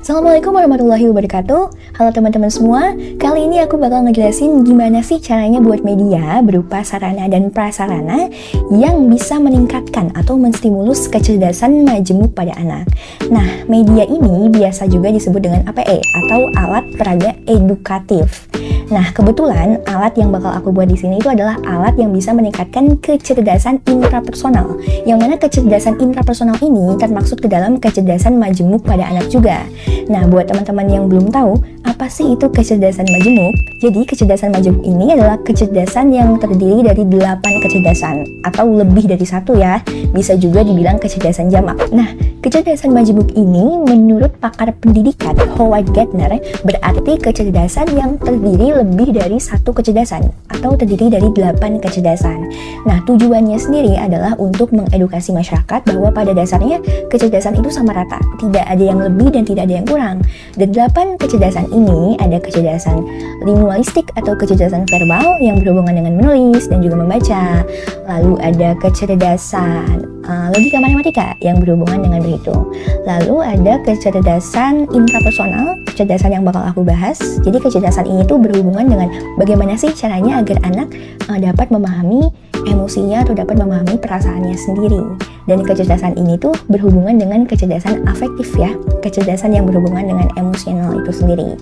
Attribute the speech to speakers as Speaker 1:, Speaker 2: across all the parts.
Speaker 1: Assalamualaikum warahmatullahi wabarakatuh. Halo teman-teman semua. Kali ini aku bakal ngejelasin gimana sih caranya buat media berupa sarana dan prasarana yang bisa meningkatkan atau menstimulus kecerdasan majemuk pada anak. Nah, media ini biasa juga disebut dengan APE atau alat peraga edukatif. Nah, kebetulan alat yang bakal aku buat di sini itu adalah alat yang bisa meningkatkan kecerdasan intrapersonal. Yang mana kecerdasan intrapersonal ini termaksud ke dalam kecerdasan majemuk pada anak juga. Nah, buat teman-teman yang belum tahu, apa sih itu kecerdasan majemuk? Jadi, kecerdasan majemuk ini adalah kecerdasan yang terdiri dari 8 kecerdasan, atau lebih dari satu ya. Bisa juga dibilang kecerdasan jamak. Nah, kecerdasan majemuk ini menurut pakar pendidikan Howard Gardner berarti kecerdasan yang terdiri lebih dari satu kecerdasan, atau terdiri dari 8 kecerdasan. Nah, tujuannya sendiri adalah untuk mengedukasi masyarakat bahwa pada dasarnya kecerdasan itu sama rata. Tidak ada yang lebih dan tidak ada yang kurang. Dan 8 kecerdasan ini ada kecerdasan linguistik atau kecerdasan verbal yang berhubungan dengan menulis dan juga membaca. Lalu ada kecerdasan logika matematika yang berhubungan dengan berhitung. Lalu ada kecerdasan intrapersonal, kecerdasan yang bakal aku bahas. Jadi kecerdasan ini tuh berhubungan dengan bagaimana sih caranya agar anak dapat memahami emosinya atau dapat memahami perasaannya sendiri. Dan kecerdasan ini tuh berhubungan dengan kecerdasan afektif ya, kecerdasan yang berhubungan dengan emosional itu sendiri.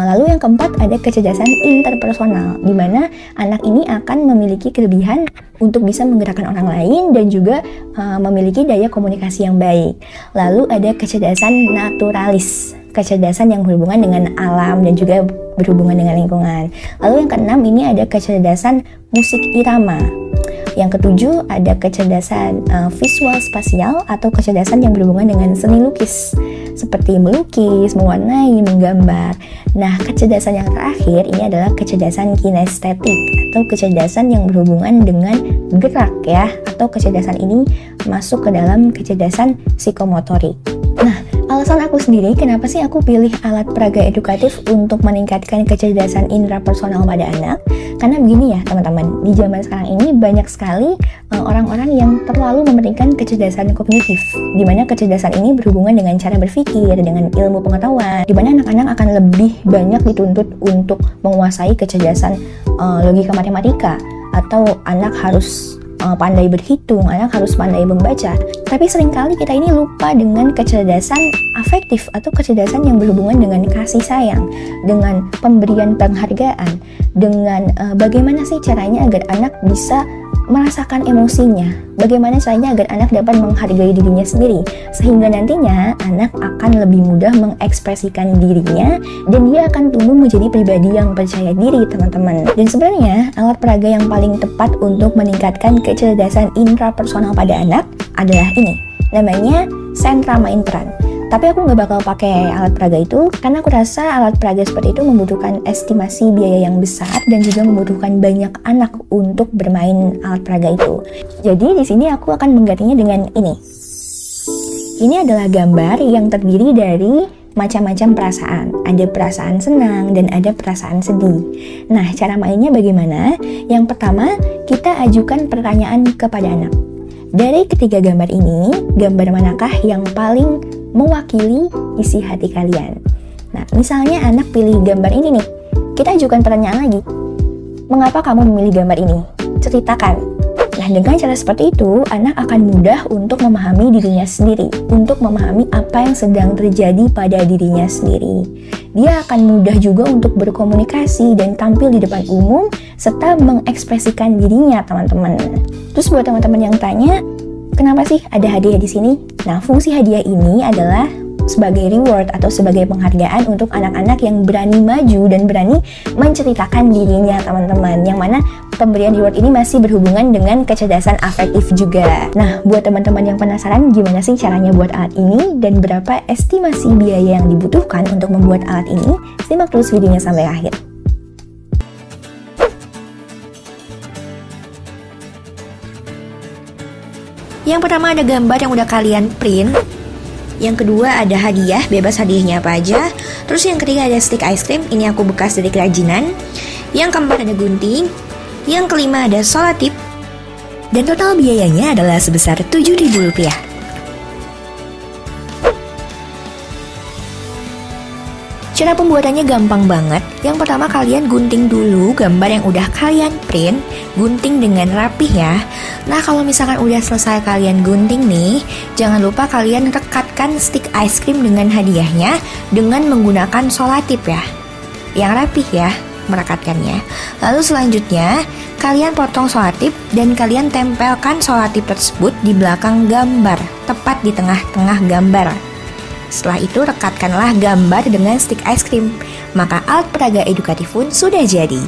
Speaker 1: Lalu yang keempat ada kecerdasan interpersonal, di mana anak ini akan memiliki kelebihan untuk bisa menggerakkan orang lain dan juga memiliki daya komunikasi yang baik. Lalu ada kecerdasan naturalis, kecerdasan yang berhubungan dengan alam dan juga berhubungan dengan lingkungan. Lalu yang keenam ini ada kecerdasan musik irama. Yang ketujuh ada kecerdasan visual spasial atau kecerdasan yang berhubungan dengan seni lukis seperti melukis, mewarnai, menggambar. Nah, kecerdasan yang terakhir ini adalah kecerdasan kinestetik atau kecerdasan yang berhubungan dengan gerak ya, atau kecerdasan ini masuk ke dalam kecerdasan psikomotorik. Nah, alasan aku sendiri kenapa sih aku pilih alat peraga edukatif untuk meningkatkan kecerdasan intrapersonal pada anak? Karena begini ya teman-teman, di zaman sekarang ini banyak sekali orang-orang yang terlalu mementingkan kecerdasan kognitif, di mana kecerdasan ini berhubungan dengan cara berpikir, dengan ilmu pengetahuan, di mana anak-anak akan lebih banyak dituntut untuk menguasai kecerdasan logika matematika, atau anak harus pandai berhitung, anak harus pandai membaca. Tapi seringkali kita ini lupa dengan kecerdasan afektif atau kecerdasan yang berhubungan dengan kasih sayang, dengan pemberian penghargaan, dengan bagaimana sih caranya agar anak bisa merasakan emosinya, bagaimana caranya agar anak dapat menghargai dirinya sendiri, sehingga nantinya anak akan lebih mudah mengekspresikan dirinya dan dia akan tumbuh menjadi pribadi yang percaya diri teman-teman. Dan sebenarnya alat peraga yang paling tepat untuk meningkatkan kecerdasan intrapersonal pada anak adalah ini, namanya sentra main peran. Tapi aku nggak bakal pakai alat peraga itu karena aku rasa alat peraga seperti itu membutuhkan estimasi biaya yang besar dan juga membutuhkan banyak anak untuk bermain alat peraga itu. Jadi di sini aku akan menggantinya dengan ini. Ini adalah gambar yang terdiri dari macam-macam perasaan. Ada perasaan senang dan ada perasaan sedih. Nah, cara mainnya bagaimana? Yang pertama, kita ajukan pertanyaan kepada anak. Dari ketiga gambar ini, gambar manakah yang paling mewakili isi hati kalian? Nah, misalnya anak pilih gambar ini nih. Kita ajukan pertanyaan lagi. Mengapa kamu memilih gambar ini? Ceritakan. Nah, dengan cara seperti itu, anak akan mudah untuk memahami dirinya sendiri, untuk memahami apa yang sedang terjadi pada dirinya sendiri. Dia akan mudah juga untuk berkomunikasi dan tampil di depan umum, serta mengekspresikan dirinya, teman-teman. Terus buat teman-teman yang tanya, kenapa sih ada hadiah di sini? Nah, fungsi hadiah ini adalah sebagai reward atau sebagai penghargaan untuk anak-anak yang berani maju dan berani menceritakan dirinya, teman-teman. Yang mana pemberian reward ini masih berhubungan dengan kecerdasan afektif juga. Nah, buat teman-teman yang penasaran gimana sih caranya buat alat ini dan berapa estimasi biaya yang dibutuhkan untuk membuat alat ini, simak terus videonya sampai akhir. Yang pertama ada gambar yang udah kalian print. Yang kedua ada hadiah, bebas hadiahnya apa aja. Terus yang ketiga ada stick ice cream, ini aku bekas dari kerajinan. Yang keempat ada gunting. Yang kelima ada solatip. Dan total biayanya adalah sebesar Rp7.000. Cara pembuatannya gampang banget. Yang pertama kalian gunting dulu gambar yang udah kalian print, gunting dengan rapih ya. Nah kalau misalkan udah selesai kalian gunting nih, jangan lupa kalian rekatkan stick ice cream dengan hadiahnya dengan menggunakan solatip ya. Yang rapih ya merekatkannya. Lalu selanjutnya kalian potong solatip dan kalian tempelkan solatip tersebut di belakang gambar, tepat di tengah-tengah gambar. Setelah itu rekatkanlah gambar dengan stick ice cream. Maka alat peraga edukatif pun sudah jadi.